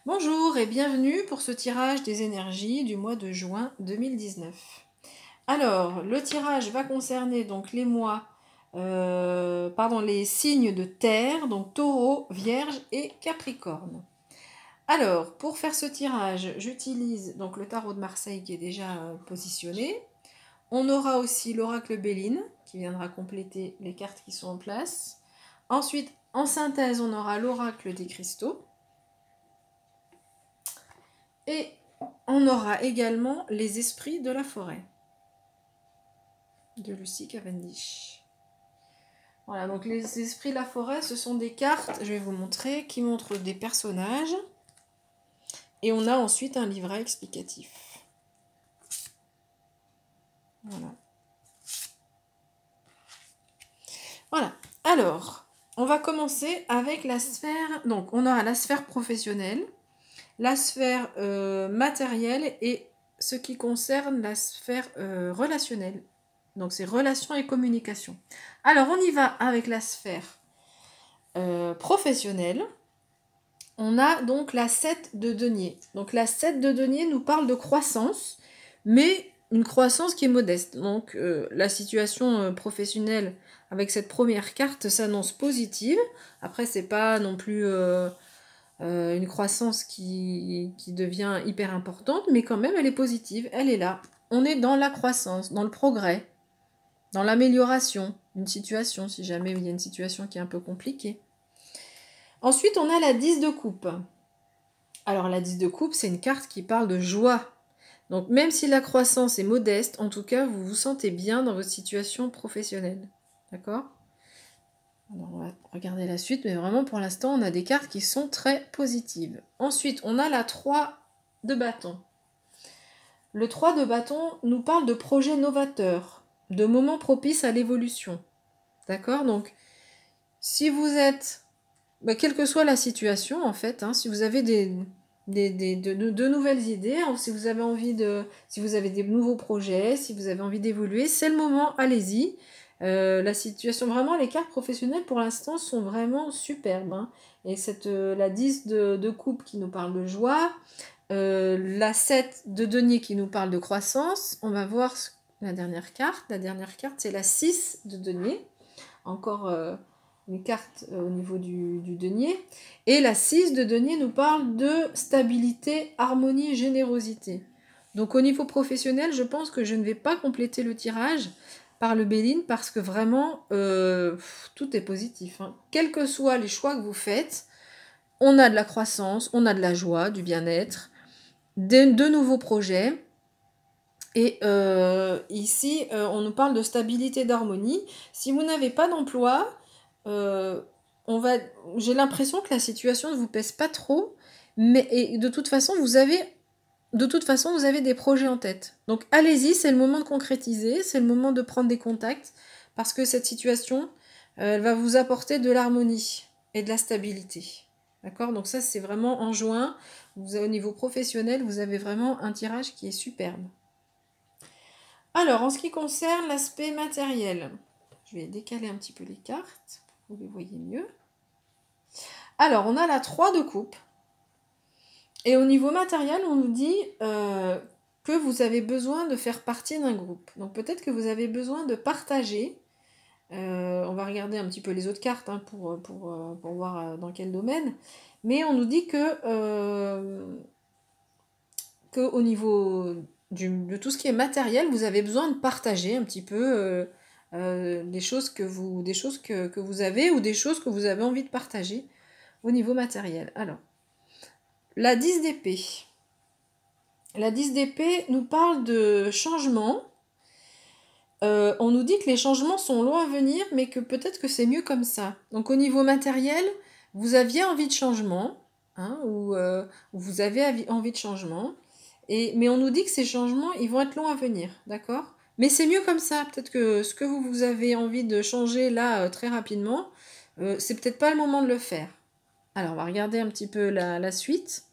Bonjour et bienvenue pour ce tirage des énergies du mois de juin 2019. Alors, le tirage va concerner donc les les signes de terre, donc Taureau, Vierge et Capricorne. Alors, pour faire ce tirage, j'utilise donc le tarot de Marseille qui est déjà positionné. On aura aussi l'oracle Béline qui viendra compléter les cartes qui sont en place. Ensuite, en synthèse, on aura l'oracle des cristaux. Et on aura également les esprits de la forêt de Lucie Cavendish. Voilà, donc les esprits de la forêt, ce sont des cartes, je vais vous montrer, qui montrent des personnages. Et on a ensuite un livret explicatif. Voilà. Voilà. Alors, on va commencer avec la sphère. Donc, on aura la sphère professionnelle, la sphère matérielle et ce qui concerne la sphère relationnelle. Donc, c'est relations et communication. Alors, on y va avec la sphère professionnelle. On a donc la 7 de denier. Donc, la 7 de denier nous parle de croissance, mais une croissance qui est modeste. Donc, la situation professionnelle avec cette première carte s'annonce positive. Après, c'est pas non plus une croissance qui devient hyper importante, mais quand même, elle est positive. Elle est là. On est dans la croissance, dans le progrès, dans l'amélioration d'une situation, si jamais il y a une situation qui est un peu compliquée. Ensuite, on a la 10 de coupe. Alors, la 10 de coupe, c'est une carte qui parle de joie. Donc, même si la croissance est modeste, en tout cas, vous vous sentez bien dans votre situation professionnelle. D'accord ? Alors, on va regarder la suite, mais vraiment, pour l'instant, on a des cartes qui sont très positives. Ensuite, on a la 3 de bâton. Le 3 de bâton nous parle de projets novateurs, de moments propices à l'évolution. D'accord ? Donc, si vous êtes, quelle que soit la situation, en fait, si vous avez de nouvelles idées, si vous avez si vous avez des nouveaux projets, si vous avez envie d'évoluer, c'est le moment, allez-y. La situation, vraiment, les cartes professionnelles pour l'instant sont vraiment superbes. Et la 10 de coupe qui nous parle de joie, la 7 de denier qui nous parle de croissance. On va voir la dernière carte. La dernière carte, c'est la 6 de denier. Encore une carte au niveau du denier. Et la 6 de denier nous parle de stabilité, harmonie, générosité. Donc au niveau professionnel, je pense que je ne vais pas compléter le tirage par le Béline parce que vraiment, tout est positif. Quels que soient les choix que vous faites, on a de la croissance, on a de la joie, du bien-être, de nouveaux projets. Et ici, on nous parle de stabilité, d'harmonie. Si vous n'avez pas d'emploi, j'ai l'impression que la situation ne vous pèse pas trop, mais de toute façon, vous avez des projets en tête. Donc allez-y, c'est le moment de concrétiser, c'est le moment de prendre des contacts, parce que cette situation, elle va vous apporter de l'harmonie et de la stabilité. D'accord ? Donc ça, c'est vraiment en juin. Au niveau professionnel, vous avez vraiment un tirage qui est superbe. Alors, en ce qui concerne l'aspect matériel, je vais décaler un petit peu les cartes pour que vous les voyez mieux. Alors, on a la 3 de coupe. Et au niveau matériel, on nous dit que vous avez besoin de faire partie d'un groupe. Donc, peut-être que vous avez besoin de partager. On va regarder un petit peu les autres cartes pour voir dans quel domaine. Mais on nous dit que au niveau de tout ce qui est matériel, vous avez besoin de partager un petit peu des choses que vous avez ou des choses que vous avez envie de partager au niveau matériel. Alors, la 10 d'épée. La 10 d'épée nous parle de changement. On nous dit que les changements sont longs à venir, mais que peut-être que c'est mieux comme ça. Donc au niveau matériel, vous aviez envie de changement, ou vous avez envie de changement. Mais on nous dit que ces changements, ils vont être longs à venir, d'accord ? Mais c'est mieux comme ça. Peut-être que ce que vous avez envie de changer là très rapidement, c'est peut-être pas le moment de le faire. Alors, on va regarder un petit peu la suite.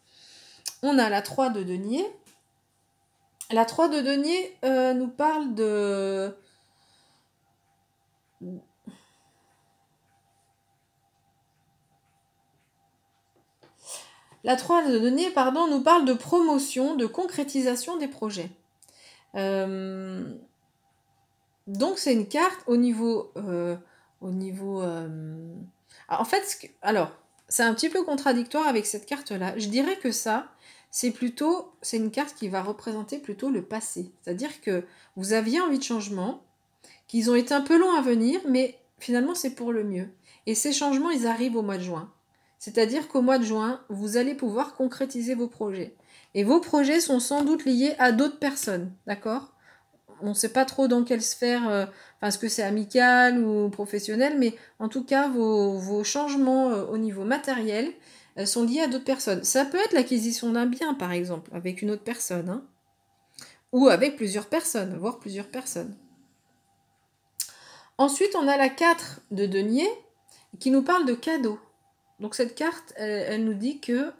On a la 3 de denier. La 3 de denier nous parle de... La 3 de denier, pardon, nous parle de promotion, de concrétisation des projets. Donc c'est une carte au niveau... En fait, alors, c'est un petit peu contradictoire avec cette carte-là. Je dirais que ça, c'est une carte qui va représenter plutôt le passé. C'est-à-dire que vous aviez envie de changement, qu'ils ont été un peu longs à venir, mais finalement c'est pour le mieux. Et ces changements, ils arrivent au mois de juin. C'est-à-dire qu'au mois de juin, vous allez pouvoir concrétiser vos projets. Et vos projets sont sans doute liés à d'autres personnes, d'accord? On ne sait pas trop dans quelle sphère, est-ce que c'est amical ou professionnel, mais en tout cas, vos changements au niveau matériel sont liés à d'autres personnes. Ça peut être l'acquisition d'un bien, par exemple, avec une autre personne, hein, ou avec plusieurs personnes, voire plusieurs personnes. Ensuite, on a la 4 de denier qui nous parle de cadeaux. Donc cette carte, elle nous dit que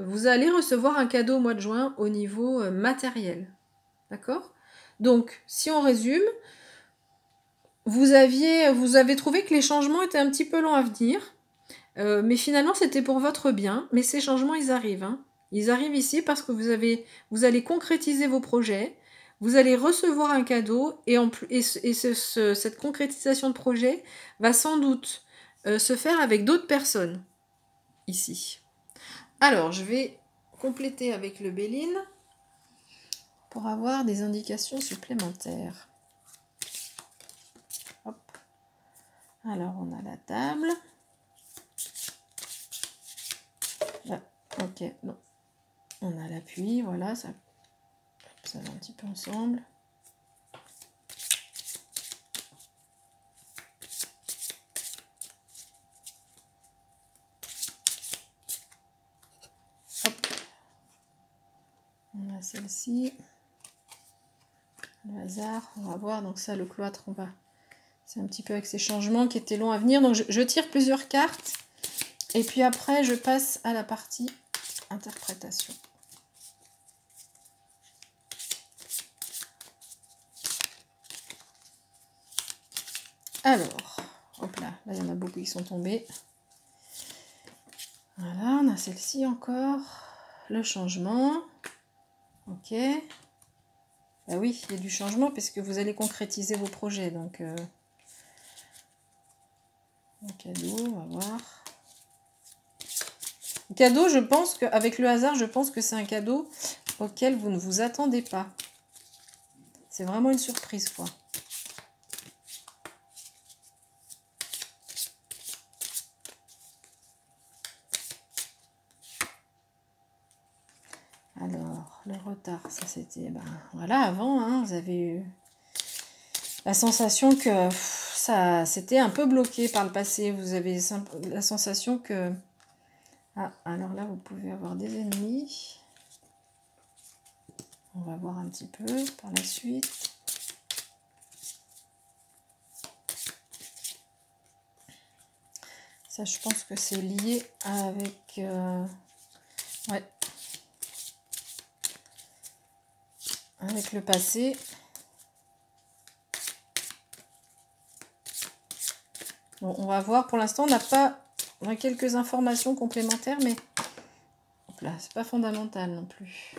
vous allez recevoir un cadeau au mois de juin au niveau matériel. D'accord? Donc, si on résume, vous avez trouvé que les changements étaient un petit peu longs à venir, mais finalement c'était pour votre bien, mais ces changements, ils arrivent. Hein. Ils arrivent ici parce que vous allez concrétiser vos projets, vous allez recevoir un cadeau, cette concrétisation de projet va sans doute se faire avec d'autres personnes, ici. Alors, je vais compléter avec le Béline pour avoir des indications supplémentaires. Hop. Alors, on a la table. Là, ok, non. On a l'appui, voilà, ça va un petit peu ensemble. Hop. On a celle-ci. Le hasard, on va voir. Donc ça, le cloître, c'est un petit peu avec ces changements qui étaient longs à venir. Donc je tire plusieurs cartes. Et puis après, je passe à la partie interprétation. Alors, hop là, il y en a beaucoup qui sont tombés. Voilà, on a celle-ci encore. Le changement. Ok. Bah oui, il y a du changement puisque vous allez concrétiser vos projets. Donc, un cadeau, on va voir. Le cadeau, je pense qu'avec le hasard, je pense que c'est un cadeau auquel vous ne vous attendez pas. C'est vraiment une surprise, quoi. Alors, le retard, ça c'était... voilà, avant, hein, vous avez eu la sensation que ça c'était un peu bloqué par le passé. Vous avez la sensation que... Ah, alors là, vous pouvez avoir des ennemis. On va voir un petit peu par la suite. Ça, je pense que c'est lié avec... ouais. Avec le passé. Bon, on va voir. Pour l'instant, on a quelques informations complémentaires, mais là, c'est pas fondamental non plus.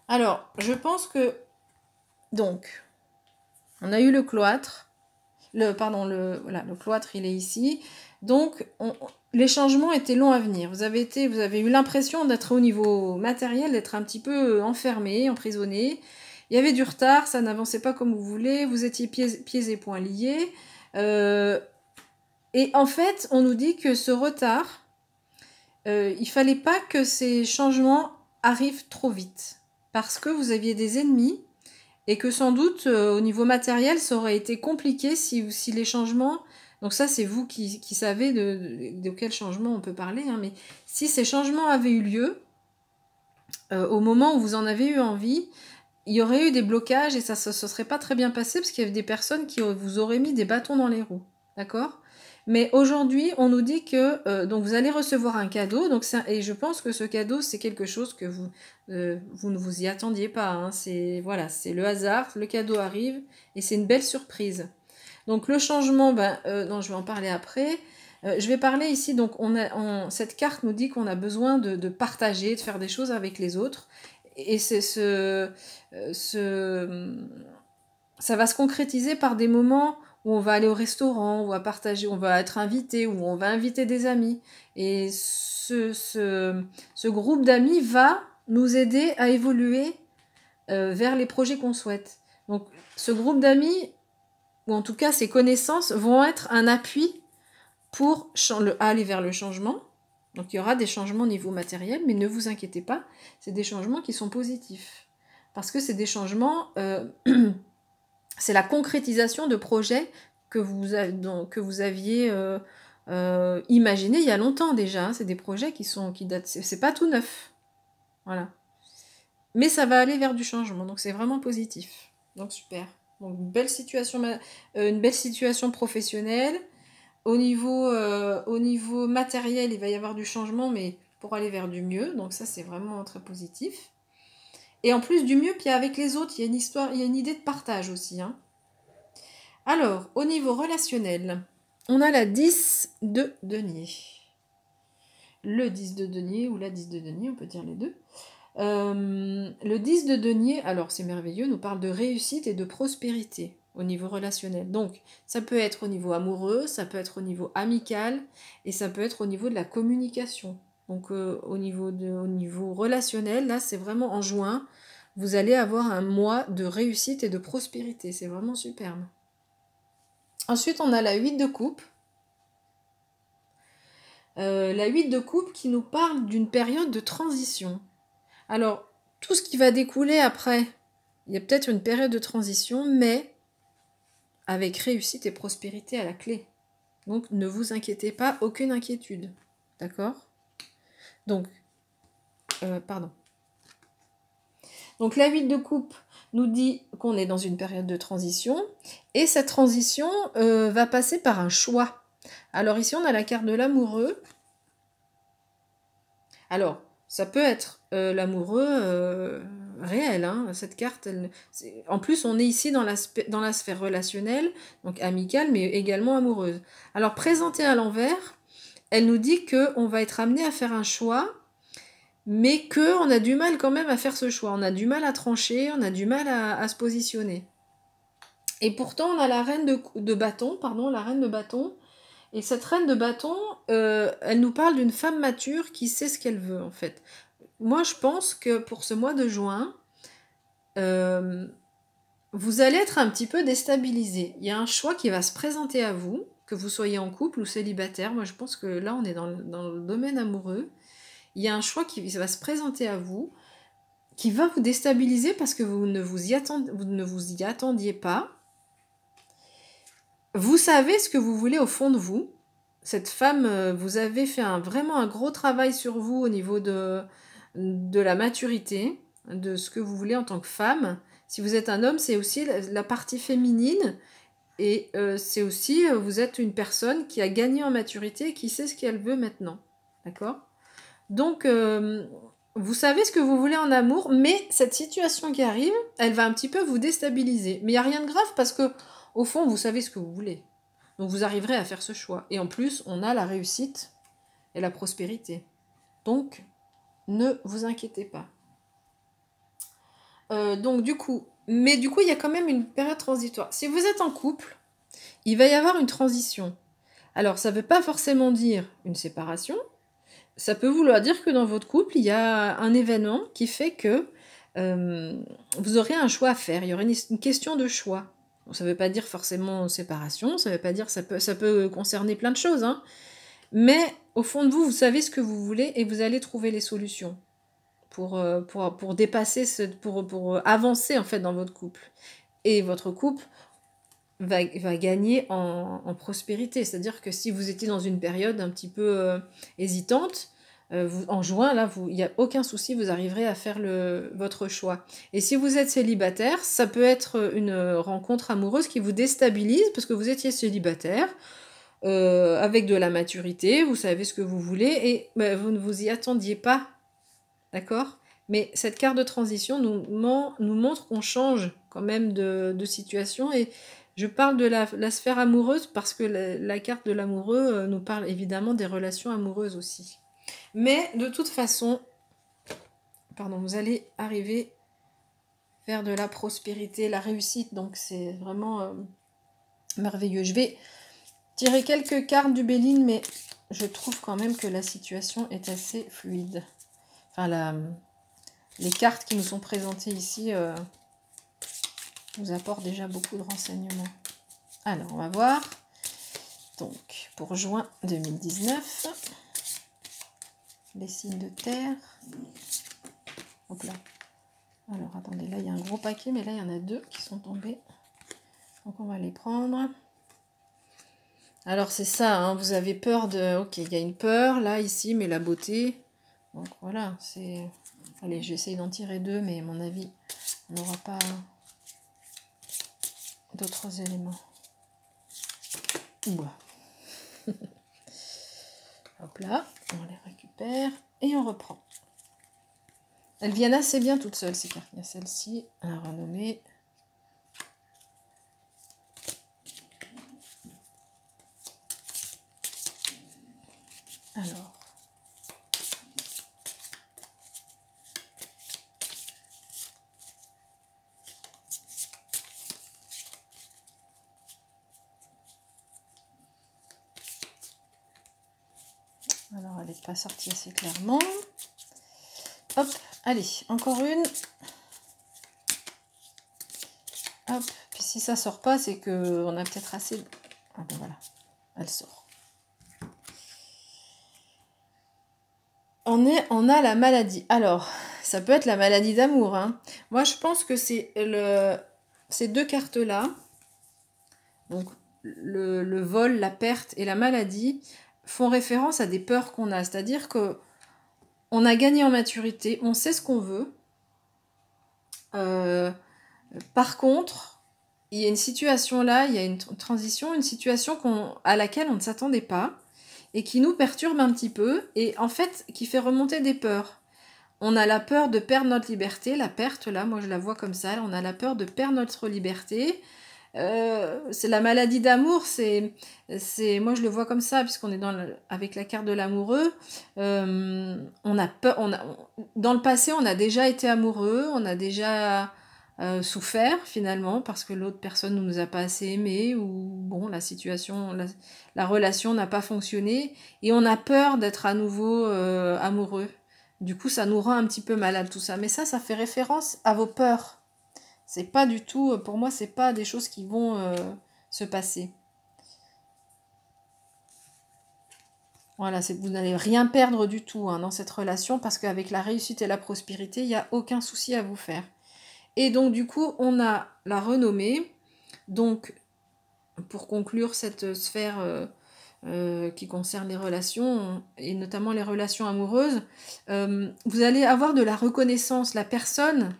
Alors, je pense que donc, on a eu le cloître. Le cloître, il est ici. Donc, les changements étaient longs à venir. Vous avez eu l'impression d'être au niveau matériel, d'être un petit peu enfermé, emprisonné. Il y avait du retard, ça n'avançait pas comme vous voulez. Vous étiez pieds et poings liés. Et en fait, on nous dit que ce retard, il fallait pas que ces changements arrivent trop vite. Parce que vous aviez des ennemis et que sans doute, au niveau matériel, ça aurait été compliqué si les changements... Donc ça, c'est vous qui savez de quel changement on peut parler. Hein, mais si ces changements avaient eu lieu, au moment où vous en avez eu envie, il y aurait eu des blocages et ça ne se serait pas très bien passé parce qu'il y avait des personnes qui vous auraient mis des bâtons dans les roues. D'accord ? Mais aujourd'hui, on nous dit que donc vous allez recevoir un cadeau. Et je pense que ce cadeau, c'est quelque chose que vous ne vous y attendiez pas. Hein. C'est le hasard, le cadeau arrive et c'est une belle surprise. Donc le changement, je vais en parler après. Je vais parler ici, donc cette carte nous dit qu'on a besoin de partager, de faire des choses avec les autres. Et ça va se concrétiser par des moments où on va aller au restaurant, où on va partager, on va être invité, où on va inviter des amis. Et ce groupe d'amis va nous aider à évoluer vers les projets qu'on souhaite. Donc ce groupe d'amis, ou en tout cas ces connaissances, vont être un appui pour aller vers le changement. Donc il y aura des changements au niveau matériel, mais ne vous inquiétez pas, c'est des changements qui sont positifs. Parce que c'est des changements, c'est la concrétisation de projets que vous aviez imaginés il y a longtemps déjà. Hein. C'est des projets qui datent, c'est pas tout neuf. Voilà. Mais ça va aller vers du changement, donc c'est vraiment positif. Donc super. Donc une belle situation professionnelle. Au niveau matériel, il va y avoir du changement, mais pour aller vers du mieux. Donc ça, c'est vraiment très positif. Et en plus du mieux, puis avec les autres, il y a une histoire, il y a une idée de partage aussi. Hein. Alors, au niveau relationnel, on a la 10 de denier. Le 10 de denier ou la 10 de denier, on peut dire les deux. Le 10 de denier, alors c'est merveilleux, nous parle de réussite et de prospérité au niveau relationnel. Donc, ça peut être au niveau amoureux, ça peut être au niveau amical, et ça peut être au niveau de la communication. Donc, au niveau relationnel, là, c'est vraiment en juin, vous allez avoir un mois de réussite et de prospérité. C'est vraiment superbe. Ensuite, on a la 8 de coupe. La 8 de coupe qui nous parle d'une période de transition. Alors, tout ce qui va découler après, il y a peut-être une période de transition, mais avec réussite et prospérité à la clé. Donc, ne vous inquiétez pas, aucune inquiétude. D'accord ? Donc, pardon. Donc, la 8 de coupe nous dit qu'on est dans une période de transition, et cette transition va passer par un choix. Alors ici, on a la carte de l'amoureux. Alors, ça peut être l'amoureux réel, hein. Cette carte, en plus on est ici dans la sphère relationnelle, donc amicale, mais également amoureuse. Alors présentée à l'envers, elle nous dit qu'on va être amené à faire un choix, mais qu'on a du mal quand même à faire ce choix. On a du mal à trancher, on a du mal à se positionner. Et pourtant, on a la reine de bâton, la reine de bâton. Et cette reine de bâton, elle nous parle d'une femme mature qui sait ce qu'elle veut, en fait. Moi, je pense que pour ce mois de juin, vous allez être un petit peu déstabilisé. Il y a un choix qui va se présenter à vous, que vous soyez en couple ou célibataire. Moi, je pense que là, on est dans le domaine amoureux. Il y a un choix qui va se présenter à vous, qui va vous déstabiliser parce que vous ne vous y attendiez pas. Vous savez ce que vous voulez au fond de vous. Cette femme, vous avez fait vraiment un gros travail sur vous au niveau de la maturité, de ce que vous voulez en tant que femme. Si vous êtes un homme, c'est aussi la partie féminine. Et c'est aussi, vous êtes une personne qui a gagné en maturité et qui sait ce qu'elle veut maintenant. D'accord ? Donc, vous savez ce que vous voulez en amour, mais cette situation qui arrive, elle va un petit peu vous déstabiliser. Mais il n'y a rien de grave parce que, au fond, vous savez ce que vous voulez. Donc, vous arriverez à faire ce choix. Et en plus, on a la réussite et la prospérité. Donc, ne vous inquiétez pas. Donc, du coup, il y a quand même une période transitoire. Si vous êtes en couple, il va y avoir une transition. Alors, ça ne veut pas forcément dire une séparation. Ça peut vouloir dire que dans votre couple, il y a un événement qui fait que vous aurez un choix à faire. Il y aura une question de choix. Donc, ça ne veut pas dire forcément séparation, ça veut pas dire ça peut concerner plein de choses. Hein. Mais au fond de vous, vous savez ce que vous voulez et vous allez trouver les solutions pour dépasser, pour avancer en fait dans votre couple. Et votre couple va gagner en prospérité. C'est-à-dire que si vous étiez dans une période un petit peu hésitante, en juin, là, il n'y a aucun souci, vous arriverez à faire votre choix. Et si vous êtes célibataire, ça peut être une rencontre amoureuse qui vous déstabilise parce que vous étiez célibataire, avec de la maturité, vous savez ce que vous voulez et vous ne vous y attendiez pas. D'accord ? Mais cette carte de transition nous montre qu'on change quand même de situation et Je parle de la sphère amoureuse parce que la carte de l'amoureux nous parle évidemment des relations amoureuses aussi. Mais de toute façon, pardon, vous allez arriver vers de la prospérité, la réussite. Donc c'est vraiment merveilleux. Je vais tirer quelques cartes du Béline, mais je trouve quand même que la situation est assez fluide. Enfin, les cartes qui nous sont présentées ici nous apportent déjà beaucoup de renseignements. Alors, on va voir. Donc, pour juin 2019, les signes de terre. Hop là. Alors, attendez, là, il y a un gros paquet, mais là, il y en a 2 qui sont tombés. Donc, on va les prendre. Alors, c'est ça, hein, vous avez peur de... Ok, il y a une peur, là, ici, mais la beauté... Donc, voilà, c'est... Allez, j'essaye d'en tirer 2, mais à mon avis, on n'aura pas d'autres éléments. Ouah. Hop là, on les récupère et on reprend. Elles viennent assez bien toutes seules, ces cartes. Il y a celle-ci, à renommer. Alors. Alors, elle n'est pas sortie assez clairement. Hop, allez, encore une. Hop, puis si ça sort pas, c'est qu'on a peut-être assez... Ah ben voilà, elle sort. On a la maladie. Alors, ça peut être la maladie d'amour. Hein. Moi, je pense que c'est ces 2 cartes-là, donc le vol, la perte et la maladie, font référence à des peurs qu'on a. C'est-à-dire que on a gagné en maturité, on sait ce qu'on veut. Par contre, il y a une situation là, il y a une transition, une situation à laquelle on ne s'attendait pas et qui nous perturbe un petit peu et en fait qui fait remonter des peurs. On a la peur de perdre notre liberté, la perte là, moi je la vois comme ça, on a la peur de perdre notre liberté. C'est la maladie d'amour, moi je le vois comme ça puisqu'on est avec la carte de l'amoureux. On a peur, dans le passé on a déjà été amoureux, on a déjà souffert finalement parce que l'autre personne ne nous a pas assez aimé ou bon la situation, la relation n'a pas fonctionné et on a peur d'être à nouveau amoureux. Du coup ça nous rend un petit peu malade tout ça, mais ça fait référence à vos peurs. C'est pas du tout, pour moi, c'est pas des choses qui vont se passer. Voilà, vous n'allez rien perdre du tout hein, dans cette relation parce qu'avec la réussite et la prospérité, il n'y a aucun souci à vous faire. Et donc, du coup, on a la renommée. Donc, pour conclure cette sphère qui concerne les relations, et notamment les relations amoureuses, vous allez avoir de la reconnaissance. La personne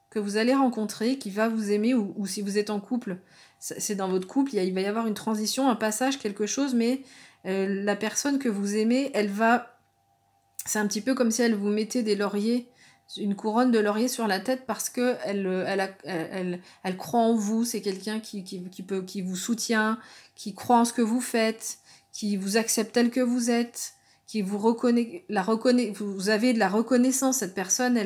que vous allez rencontrer, qui va vous aimer, ou si vous êtes en couple, c'est dans votre couple, il va y avoir une transition, un passage, quelque chose, mais la personne que vous aimez, elle va... C'est un petit peu comme si elle vous mettait des lauriers, une couronne de lauriers sur la tête parce que elle croit en vous, c'est quelqu'un qui vous soutient, qui croit en ce que vous faites, qui vous accepte tel que vous êtes, qui vous reconnaît, vous avez de la reconnaissance, cette personne,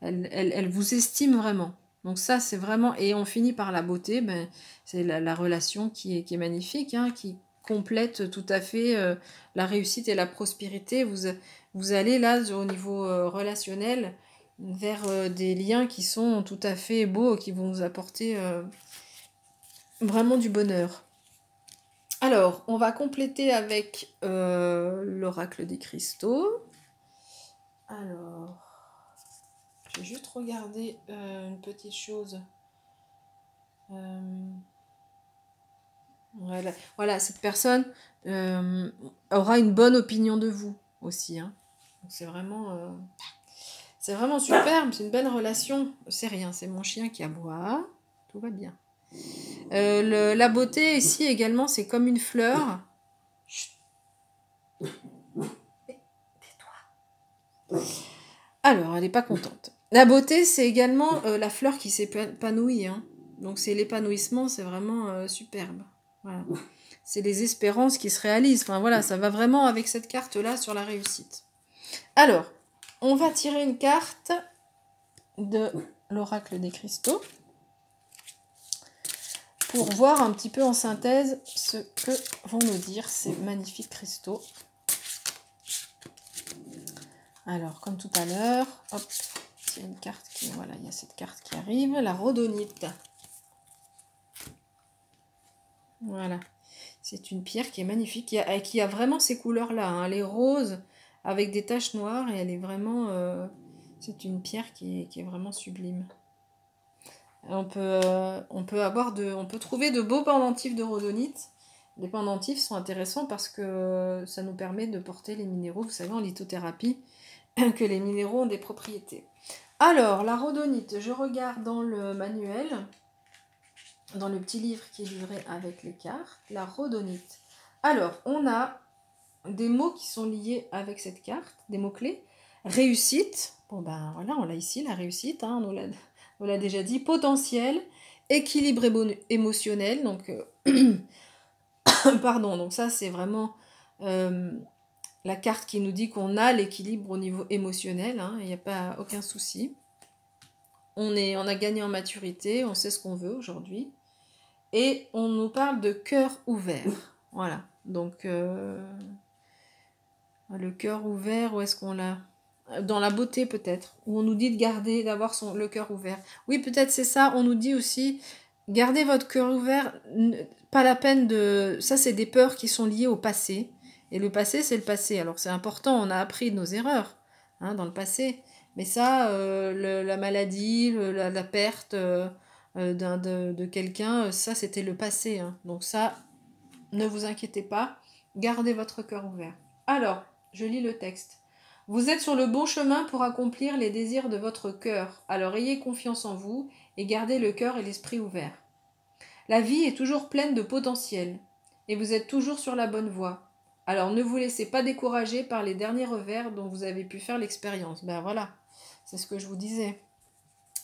elle vous estime vraiment. Donc ça, c'est vraiment... Et on finit par la beauté, ben, c'est la relation qui est magnifique, hein, qui complète tout à fait la réussite et la prospérité. Vous allez là, au niveau relationnel, vers des liens qui sont tout à fait beaux, qui vont vous apporter vraiment du bonheur. Alors, on va compléter avec l'oracle des cristaux. Alors... Je vais juste regarder une petite chose. Voilà, cette personne aura une bonne opinion de vous aussi. Hein. C'est vraiment superbe, c'est une belle relation. C'est rien, c'est mon chien qui aboie. Tout va bien. La beauté ici également, c'est comme une fleur. Chut. Tais-toi. Alors, elle n'est pas contente. La beauté, c'est également la fleur qui s'épanouit. Hein. Donc c'est l'épanouissement, c'est vraiment superbe. Voilà. C'est les espérances qui se réalisent. Enfin voilà, ça va vraiment avec cette carte-là sur la réussite. Alors, on va tirer une carte de l'oracle des cristaux pour voir un petit peu en synthèse ce que vont nous dire ces magnifiques cristaux. Alors, comme tout à l'heure, hop, il y a une carte qui, voilà, il y a cette carte qui arrive, la rhodonite. Voilà, c'est une pierre qui est magnifique, qui a vraiment ces couleurs-là, hein. Elle est rose avec des taches noires et elle est vraiment, c'est une pierre qui est vraiment sublime. On peut trouver de beaux pendentifs de rhodonite. Les pendentifs sont intéressants parce que ça nous permet de porter les minéraux. Vous savez, en lithothérapie, que les minéraux ont des propriétés. Alors, la rhodonite, je regarde dans le manuel, dans le petit livre qui est livré avec les cartes, la rhodonite. Alors, on a des mots qui sont liés avec cette carte, des mots-clés. Réussite, bon ben voilà, on l'a ici, la réussite, hein, on l'a déjà dit. Potentiel, équilibre émotionnel, donc, pardon, donc ça c'est vraiment la carte qui nous dit qu'on a l'équilibre au niveau émotionnel, hein, il n'y a pas aucun souci. On a gagné en maturité, on sait ce qu'on veut aujourd'hui. Et on nous parle de cœur ouvert. Voilà, donc le cœur ouvert, où est-ce qu'on l'a? Dans la beauté peut-être, où on nous dit de garder, d'avoir le cœur ouvert. Oui, peut-être c'est ça, on nous dit aussi, gardez votre cœur ouvert, pas la peine de... Ça, c'est des peurs qui sont liées au passé. Et le passé, c'est le passé. Alors c'est important, on a appris de nos erreurs, hein, dans le passé. Mais ça, la maladie, la perte de quelqu'un, ça, c'était le passé, hein. Donc ça, ne vous inquiétez pas, gardez votre cœur ouvert. Alors, je lis le texte. Vous êtes sur le bon chemin pour accomplir les désirs de votre cœur, alors ayez confiance en vous et gardez le cœur et l'esprit ouverts. La vie est toujours pleine de potentiel, et vous êtes toujours sur la bonne voie. Alors ne vous laissez pas décourager par les derniers revers dont vous avez pu faire l'expérience. Ben voilà, c'est ce que je vous disais.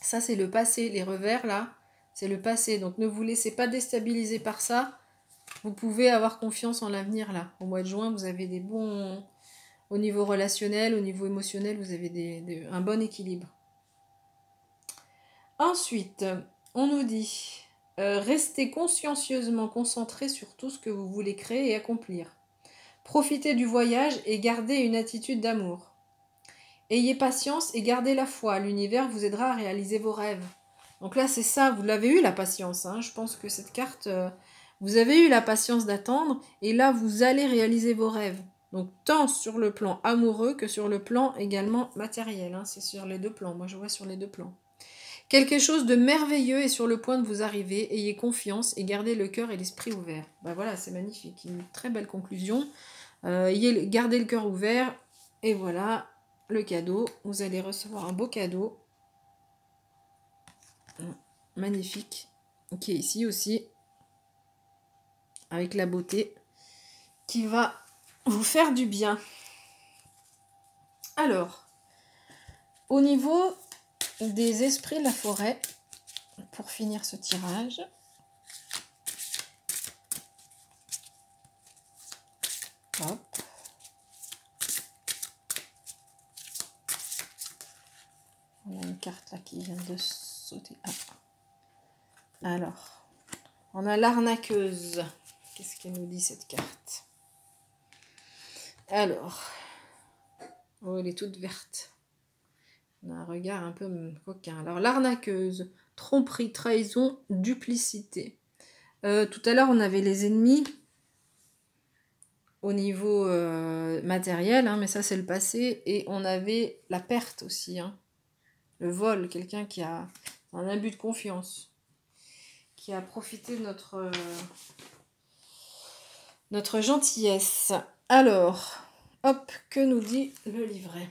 Ça c'est le passé, les revers là, c'est le passé. Donc ne vous laissez pas déstabiliser par ça. Vous pouvez avoir confiance en l'avenir là. Au mois de juin, vous avez des bons... Au niveau relationnel, au niveau émotionnel, vous avez un bon équilibre. Ensuite, on nous dit, restez consciencieusement concentré sur tout ce que vous voulez créer et accomplir. Profitez du voyage et gardez une attitude d'amour. Ayez patience et gardez la foi. L'univers vous aidera à réaliser vos rêves. Donc là, c'est ça, vous l'avez eu la patience, hein. Je pense que cette carte, vous avez eu la patience d'attendre et là, vous allez réaliser vos rêves. Donc tant sur le plan amoureux que sur le plan également matériel, hein. C'est sur les deux plans, moi je vois sur les deux plans. Quelque chose de merveilleux est sur le point de vous arriver, ayez confiance et gardez le cœur et l'esprit ouverts. Ben voilà, c'est magnifique, une très belle conclusion. Gardez le cœur ouvert et voilà le cadeau, vous allez recevoir un beau cadeau. Magnifique, qui est ici aussi, avec la beauté, qui va vous faire du bien. Alors, au niveau des esprits de la forêt, pour finir ce tirage, hop. On a une carte là qui vient de sauter. Ah. Alors, on a l'arnaqueuse. Qu'est-ce qu'elle nous dit cette carte? Alors, oh, elle est toute verte. On a un regard un peu coquin. Alors, l'arnaqueuse, tromperie, trahison, duplicité. Tout à l'heure, on avait les ennemis au niveau matériel, hein, mais ça, c'est le passé. Et on avait la perte aussi, hein. Le vol, quelqu'un qui a un abus de confiance, qui a profité de notre gentillesse. Alors, hop, que nous dit le livret?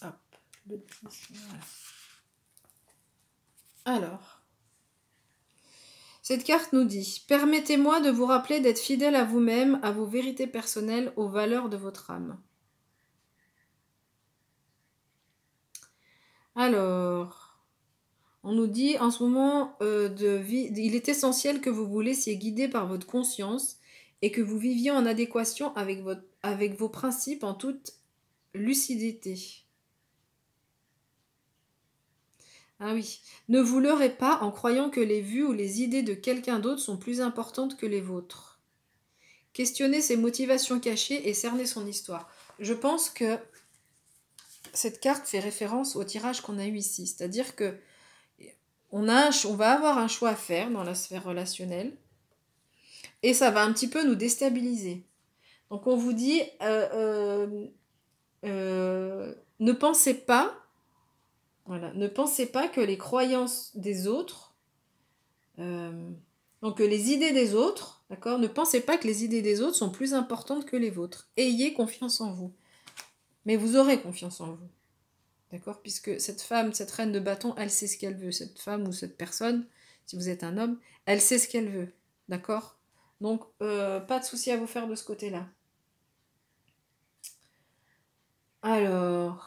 Hop, voilà. Alors, cette carte nous dit « Permettez-moi de vous rappeler d'être fidèle à vous-même, à vos vérités personnelles, aux valeurs de votre âme. » Alors, On nous dit en ce moment de vie, il est essentiel que vous vous laissiez guider par votre conscience et que vous viviez en adéquation avec vos principes en toute lucidité. Ah oui. Ne vous leurrez pas en croyant que les vues ou les idées de quelqu'un d'autre sont plus importantes que les vôtres. Questionnez ses motivations cachées et cernez son histoire. Je pense que cette carte fait référence au tirage qu'on a eu ici. C'est-à-dire que on va avoir un choix à faire dans la sphère relationnelle et ça va un petit peu nous déstabiliser. Donc on vous dit, ne pensez pas, voilà, ne pensez pas que les croyances des autres, donc les idées des autres, d'accord, ne pensez pas que les idées des autres sont plus importantes que les vôtres. Ayez confiance en vous. Mais vous aurez confiance en vous. D'accord? Puisque cette femme, cette reine de bâton, elle sait ce qu'elle veut. Cette femme ou cette personne, si vous êtes un homme, elle sait ce qu'elle veut. D'accord? Donc, pas de souci à vous faire de ce côté-là. Alors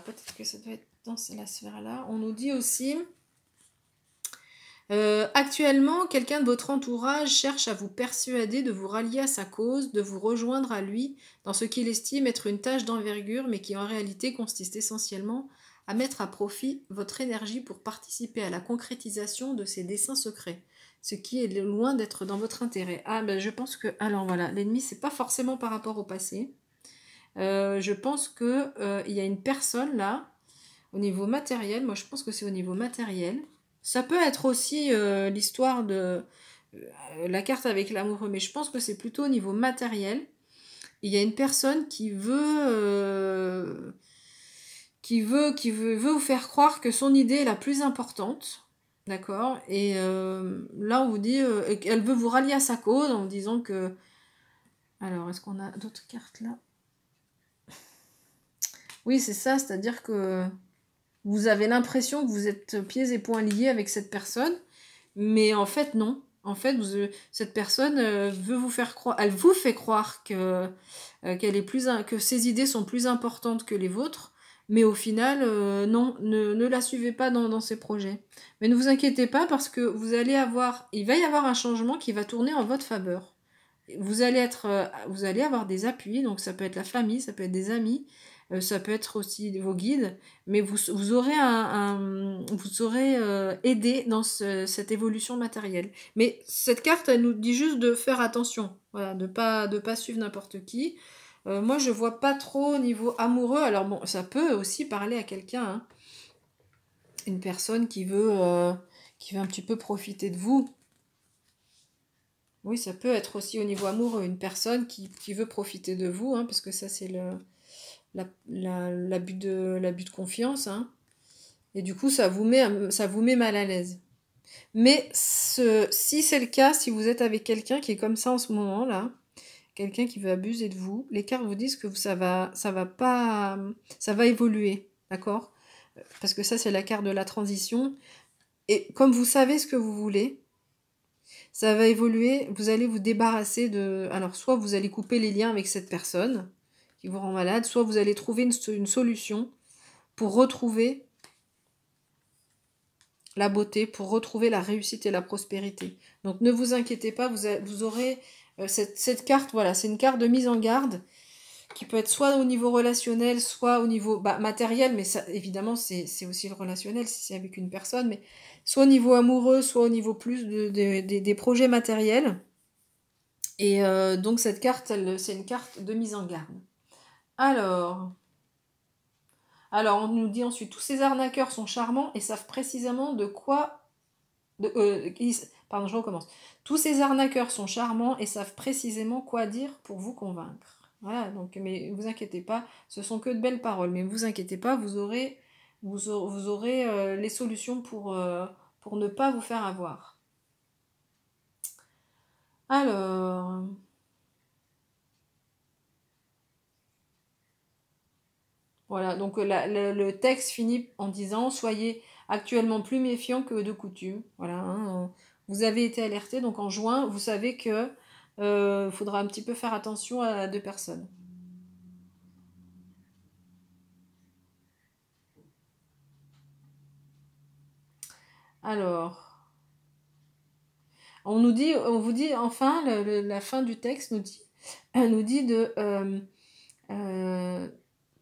peut-être que ça doit être dans la sphère-là. On nous dit aussi... actuellement, quelqu'un de votre entourage cherche à vous persuader de vous rallier à sa cause, de vous rejoindre à lui dans ce qu'il estime être une tâche d'envergure, mais qui en réalité consiste essentiellement à mettre à profit votre énergie pour participer à la concrétisation de ses desseins secrets, ce qui est loin d'être dans votre intérêt. Ah ben je pense que... Alors voilà, l'ennemi c'est pas forcément par rapport au passé. Je pense que il y a une personne là, au niveau matériel, moi je pense que c'est au niveau matériel. Ça peut être aussi l'histoire de la carte avec l'amoureux, mais je pense que c'est plutôt au niveau matériel. Il y a une personne qui veut vous faire croire que son idée est la plus importante, d'accord? Et là, on vous dit qu'elle veut vous rallier à sa cause en disant que... Alors, est-ce qu'on a d'autres cartes là? Oui, c'est ça, c'est-à-dire que vous avez l'impression que vous êtes pieds et poings liés avec cette personne, mais en fait, non. En fait, cette personne veut vous faire croire, elle vous fait croire que ses idées sont plus importantes que les vôtres, mais au final, non, ne la suivez pas dans ses projets. Mais ne vous inquiétez pas parce que il va y avoir un changement qui va tourner en votre faveur. Vous allez avoir des appuis, donc ça peut être la famille, ça peut être des amis, ça peut être aussi vos guides, mais vous aurez aidé dans cette évolution matérielle. Mais cette carte, elle nous dit juste de faire attention, voilà, de pas suivre n'importe qui. Moi, je vois pas trop au niveau amoureux. Alors bon, ça peut aussi parler à quelqu'un, hein. Une personne qui veut un petit peu profiter de vous. Oui, ça peut être aussi au niveau amoureux, une personne qui veut profiter de vous, hein, parce que ça c'est l'abus de confiance, hein. Et du coup, ça vous met mal à l'aise. Mais si c'est le cas, si vous êtes avec quelqu'un qui est comme ça en ce moment là, quelqu'un qui veut abuser de vous, les cartes vous disent que ça va évoluer, d'accord? Parce que ça c'est la carte de la transition. Et comme vous savez ce que vous voulez, ça va évoluer, vous allez vous débarrasser de... Alors, soit vous allez couper les liens avec cette personne qui vous rend malade, soit vous allez trouver une solution pour retrouver la beauté, pour retrouver la réussite et la prospérité. Donc, ne vous inquiétez pas, vous aurez cette carte, voilà, c'est une carte de mise en garde qui peut être soit au niveau relationnel, soit au niveau matériel, mais ça, évidemment, c'est aussi le relationnel si c'est avec une personne, mais soit au niveau amoureux, soit au niveau plus des projets matériels. Et donc cette carte, c'est une carte de mise en garde. Alors, on nous dit ensuite, tous ces arnaqueurs sont charmants et savent précisément de quoi... pardon, je recommence. Tous ces arnaqueurs sont charmants et savent précisément quoi dire pour vous convaincre. Voilà, donc, mais vous inquiétez pas, ce sont que de belles paroles, mais vous inquiétez pas, vous aurez les solutions pour ne pas vous faire avoir. Alors... Voilà, donc le texte finit en disant soyez actuellement plus méfiants que de coutume. Voilà, hein, vous avez été alerté, donc en juin, vous savez que faudra un petit peu faire attention à deux personnes. Alors, on vous dit, enfin, la fin du texte nous dit euh,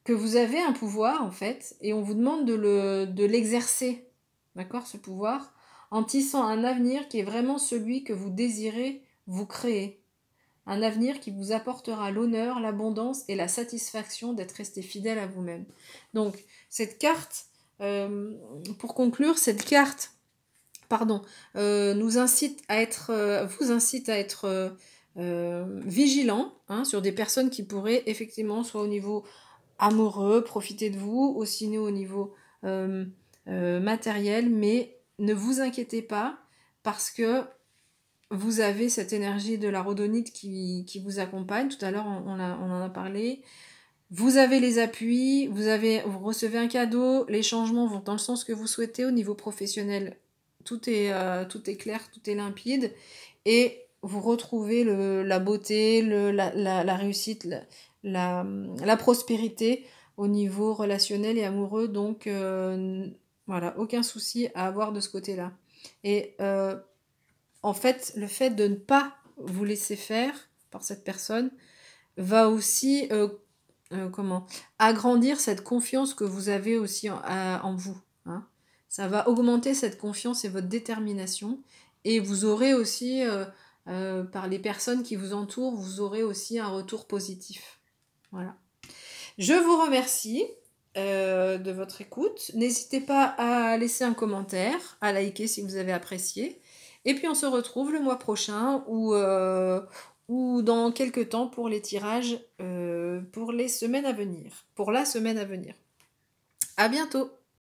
que vous avez un pouvoir, en fait, et on vous demande de l'exercer, d'accord, ce pouvoir, en tissant un avenir qui est vraiment celui que vous désirez vous créer. Un avenir qui vous apportera l'honneur, l'abondance et la satisfaction d'être resté fidèle à vous-même. Donc, cette carte, pour conclure, cette carte, pardon, nous incite à être, vous incite à être vigilant, hein, sur des personnes qui pourraient effectivement, soit au niveau amoureux, profiter de vous, aussi au niveau euh, matériel, mais ne vous inquiétez pas parce que vous avez cette énergie de la rhodonite qui vous accompagne. Tout à l'heure, on en a parlé. Vous avez les appuis, vous recevez un cadeau, les changements vont dans le sens que vous souhaitez au niveau professionnel. Tout est clair, tout est limpide. Et vous retrouvez la beauté, la réussite, la prospérité au niveau relationnel et amoureux. Donc, voilà, aucun souci à avoir de ce côté-là. Et en fait, le fait de ne pas vous laisser faire par cette personne va aussi comment agrandir cette confiance que vous avez aussi en vous, hein. Ça va augmenter cette confiance et votre détermination. Et vous aurez aussi, par les personnes qui vous entourent, vous aurez aussi un retour positif. Voilà. Je vous remercie de votre écoute. N'hésitez pas à laisser un commentaire, à liker si vous avez apprécié. Et puis on se retrouve le mois prochain ou dans quelques temps pour les tirages pour les semaines à venir. Pour la semaine à venir. À bientôt!